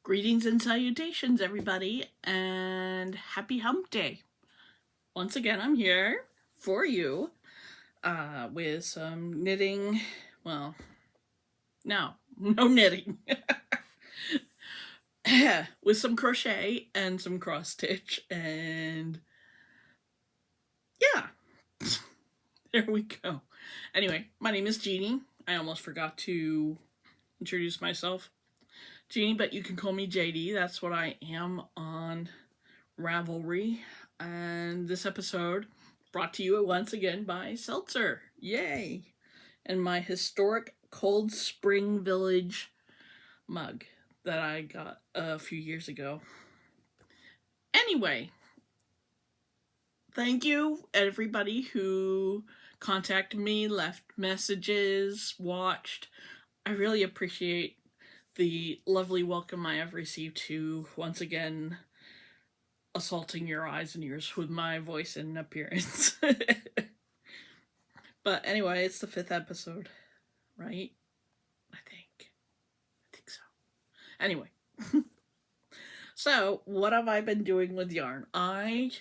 Greetings and salutations, everybody, and happy hump day. Once again, I'm here for you with some knitting. Well, no knitting. With some crochet and some cross stitch, and yeah, there we go. Anyway, my name is Jeannie. I almost forgot to introduce myself. Jeannie, but you can call me JD. That's what I am on Ravelry. And this episode brought to you once again by Seltzer. Yay! And my historic Cold Spring Village mug that I got a few years ago. Anyway, thank you everybody who contacted me, left messages, watched. I really appreciate the lovely welcome I have received to once again assaulting your eyes and ears with my voice and appearance. But anyway, it's the 5th episode, right? I think so. Anyway. So, what have I been doing with yarn? I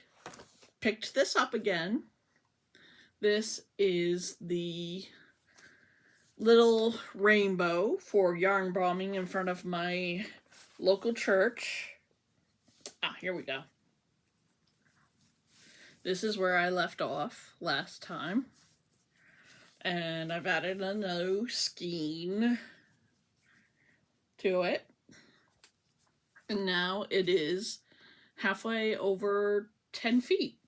picked this up again. This is the little rainbow for yarn bombing in front of my local church. Here we go. This is where I left off last time. And I've added another skein to it. And now it is halfway over 10 feet.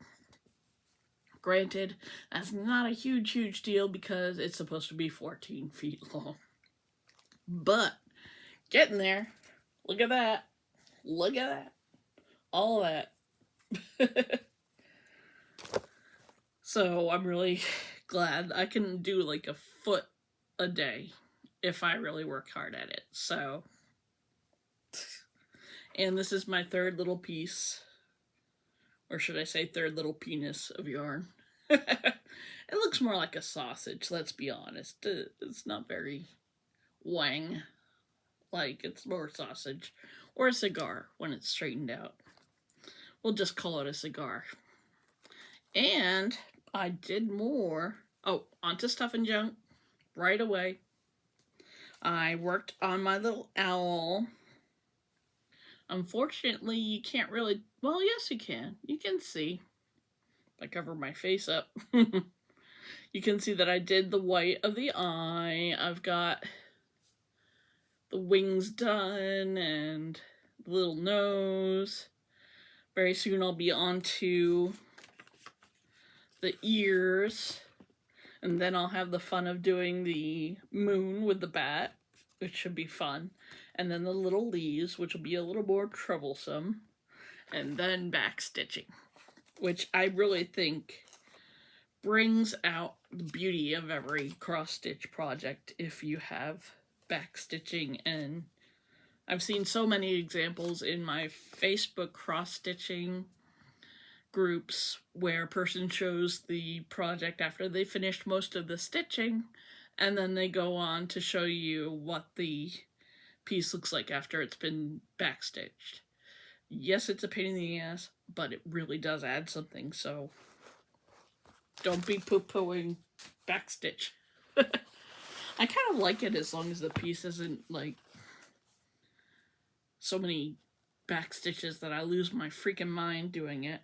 Granted, that's not a huge deal because it's supposed to be 14 feet long. But, getting there. Look at that. Look at that. All of that. So, I'm really glad I can do like a foot a day if I really work hard at it. So, and this is my third little piece. Or should I say third little penis of yarn. It looks more like a sausage, let's be honest. It's not very wang. Like, it's more sausage. Or a cigar when it's straightened out. We'll just call it a cigar. And I did more. Oh, onto Stuff and Junk right away. I worked on my little owl. Unfortunately, you can't really... Well, yes, you can. You can see. If I cover my face up. You can see that I did the white of the eye. I've got the wings done and the little nose. Very soon I'll be on to the ears. And then I'll have the fun of doing the moon with the bat, which should be fun. And then the little leaves, which will be a little more troublesome. And then back stitching, which I really think brings out the beauty of every cross-stitch project if you have back stitching. And I've seen so many examples in my Facebook cross-stitching groups where a person shows the project after they finished most of the stitching, and then they go on to show you what the piece looks like after it's been backstitched. Yes, it's a pain in the ass, but it really does add something, so don't be poo-pooing backstitch. I kind of like it as long as the piece isn't like so many backstitches that I lose my freaking mind doing it.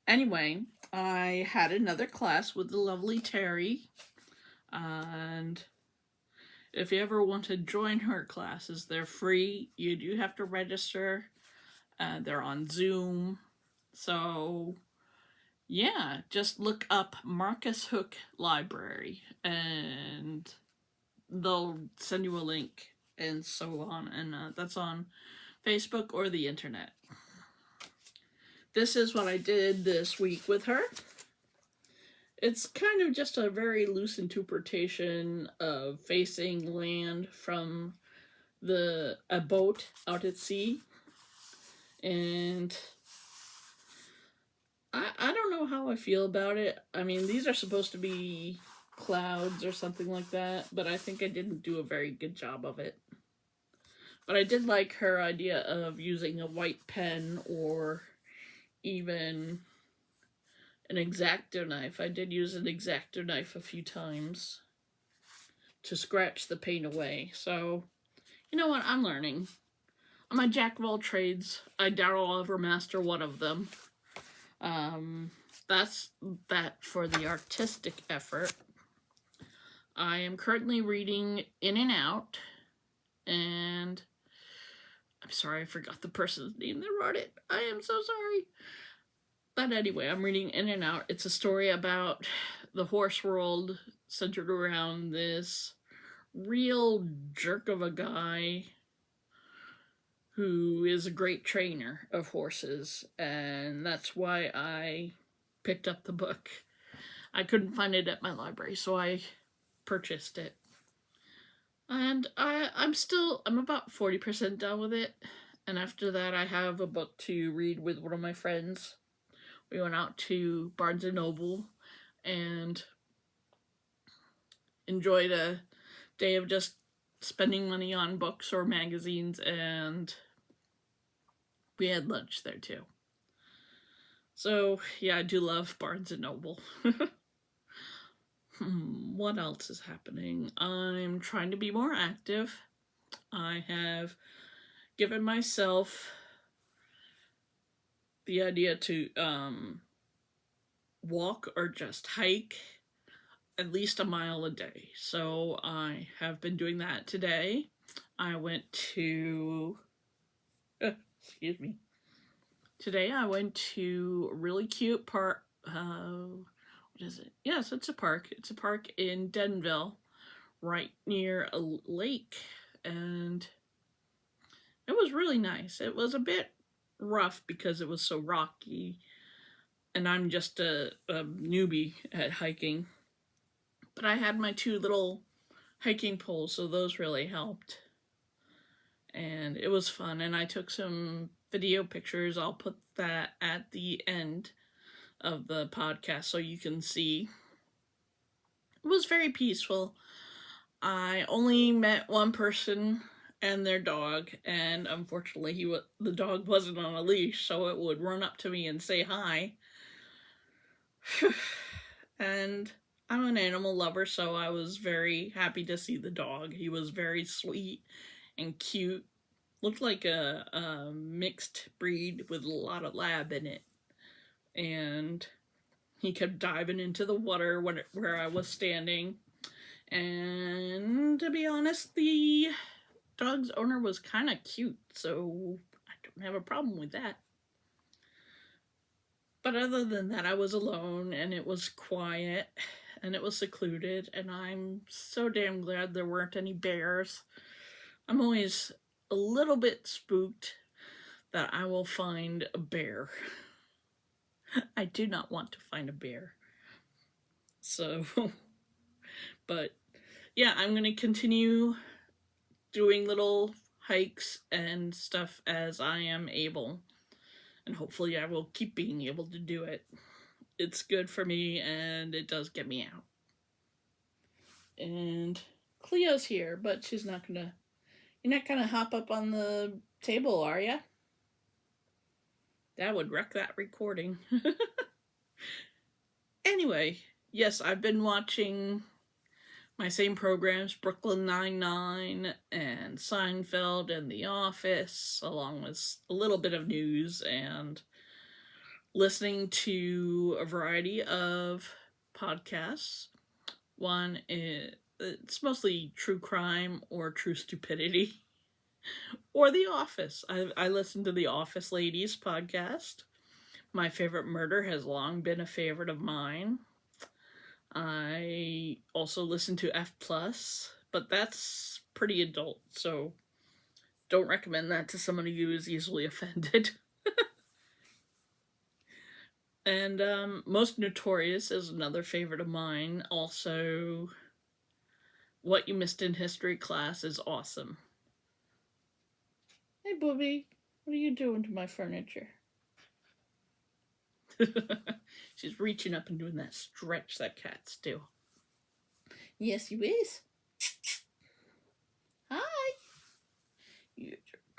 Anyway, I had another class with the lovely Terry, and if you ever want to join her classes, they're free. You do have to register. They're on Zoom. So, yeah, just look up Marcus Hook Library, and they'll send you a link and so on. And that's on Facebook or the internet. This is what I did this week with her. It's kind of just a very loose interpretation of facing land from a boat out at sea. And I don't know how I feel about it. I mean, these are supposed to be clouds or something like that, but I think I didn't do a very good job of it. But I did like her idea of using a white pen or even an X-Acto knife. I did use an X-Acto knife a few times to scratch the paint away. So, you know what? I'm learning. I'm a jack of all trades. I doubt I'll ever master one of them. That's that for the artistic effort. I am currently reading In and Out, and I'm sorry I forgot the person's name that wrote it. I am so sorry. But anyway, I'm reading In and Out. It's a story about the horse world centered around this real jerk of a guy who is a great trainer of horses, and that's why I picked up the book. I couldn't find it at my library, so I purchased it. And I'm about 40% done with it, and after that I have a book to read with one of my friends. We went out to Barnes & Noble and enjoyed a day of just spending money on books or magazines, and we had lunch there too. So yeah, I do love Barnes & Noble. What else is happening? I'm trying to be more active. I have given myself the idea to walk or just hike at least a mile a day. So I have been doing that today. I went to excuse me. Today I went to a really cute park. What is it? Yes, it's a park. It's a park in Denville, right near a lake, and it was really nice. It was a bit rough because it was so rocky, and I'm just a newbie at hiking. But I had my 2 little hiking poles, so those really helped. And it was fun, and I took some video pictures. I'll put that at the end of the podcast so you can see. It was very peaceful. I only met one person and their dog, and unfortunately the dog wasn't on a leash, so it would run up to me and say hi. And I'm an animal lover, so I was very happy to see the dog. He was very sweet and cute. Looked like a mixed breed with a lot of lab in it. And he kept diving into the water where I was standing. And to be honest, the dog's owner was kind of cute, so I don't have a problem with that. But other than that, I was alone, and it was quiet, and it was secluded, and I'm so damn glad there weren't any bears. I'm always a little bit spooked that I will find a bear. I do not want to find a bear. So, but yeah, I'm going to continue doing little hikes and stuff as I am able. And hopefully I will keep being able to do it. It's good for me, and it does get me out. And Cleo's here, but she's not gonna... You're not gonna hop up on the table, are ya? That would wreck that recording. Anyway, yes, I've been watching my same programs, Brooklyn Nine-Nine and Seinfeld and The Office, along with a little bit of news, and listening to a variety of podcasts. One is, it's mostly true crime or true stupidity, or The Office. I listen to The Office Ladies podcast. My Favorite Murder has long been a favorite of mine. I also listen to F+, but that's pretty adult, so don't recommend that to somebody who is easily offended. And Most Notorious is another favorite of mine. Also, What You Missed in History Class is awesome. Hey, Booby, what are you doing to my furniture? She's reaching up and doing that stretch that cats do. Yes, you is. Hi.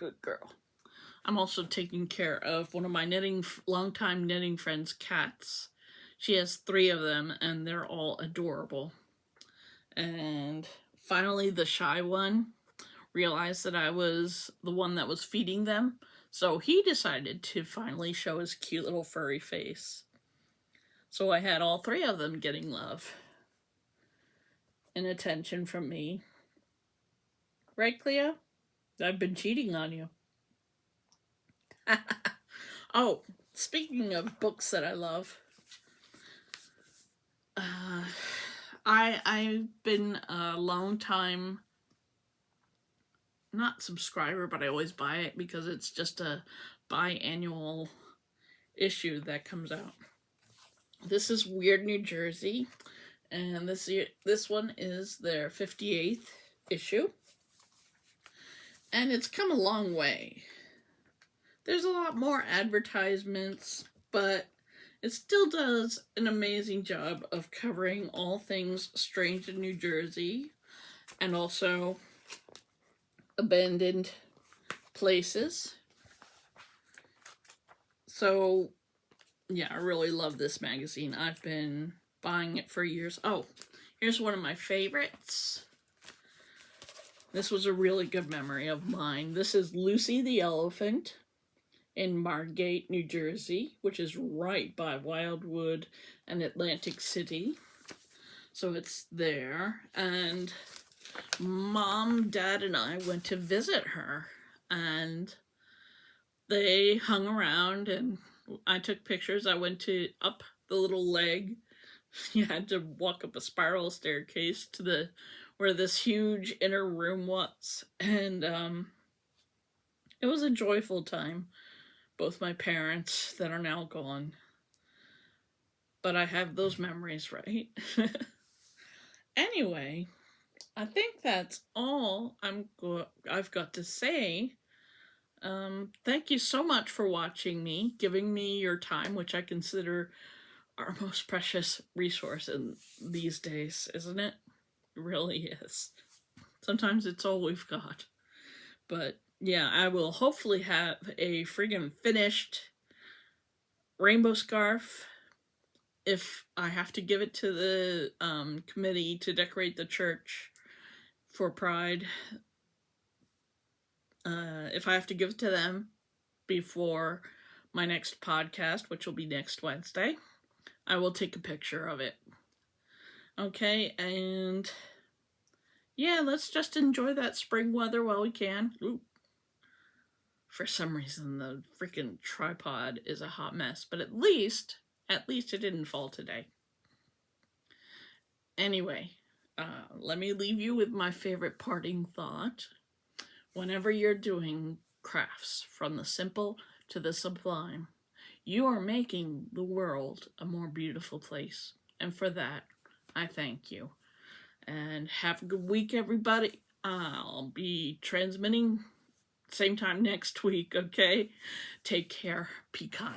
Good girl. I'm also taking care of one of my longtime knitting friend's cats. She has 3 of them, and they're all adorable. And finally, the shy one realized that I was the one that was feeding them, so he decided to finally show his cute little furry face. So I had all 3 of them getting love and attention from me. Right, Cleo? I've been cheating on you. Oh, speaking of books that I love, I've been a long time, not subscriber, but I always buy it because it's just a biannual issue that comes out. This is Weird New Jersey, and this one is their 58th issue, and it's come a long way. There's a lot more advertisements, but it still does an amazing job of covering all things strange in New Jersey and also abandoned places. So, yeah, I really love this magazine. I've been buying it for years. Oh, here's one of my favorites. This was a really good memory of mine. This is Lucy the Elephant in Margate, New Jersey, which is right by Wildwood and Atlantic City. So it's there. And Mom, Dad, and I went to visit her. And they hung around and I took pictures. I went up the little leg. You had to walk up a spiral staircase to where this huge inner room was. And it was a joyful time. Both my parents that are now gone. But I have those memories, right? Anyway, I think that's all I've got to say. Thank you so much for watching me, giving me your time, which I consider our most precious resource in these days, isn't it? It really is. Sometimes it's all we've got. But yeah, I will hopefully have a friggin' finished rainbow scarf if I have to give it to the committee to decorate the church for Pride. If I have to give it to them before my next podcast, which will be next Wednesday, I will take a picture of it. Okay, and yeah, let's just enjoy that spring weather while we can. Ooh. For some reason, the freaking tripod is a hot mess, but at least it didn't fall today. Anyway, let me leave you with my favorite parting thought. Whenever you're doing crafts, from the simple to the sublime, you are making the world a more beautiful place. And for that, I thank you. And have a good week, everybody. I'll be transmitting same time next week, okay? Take care. Be kind.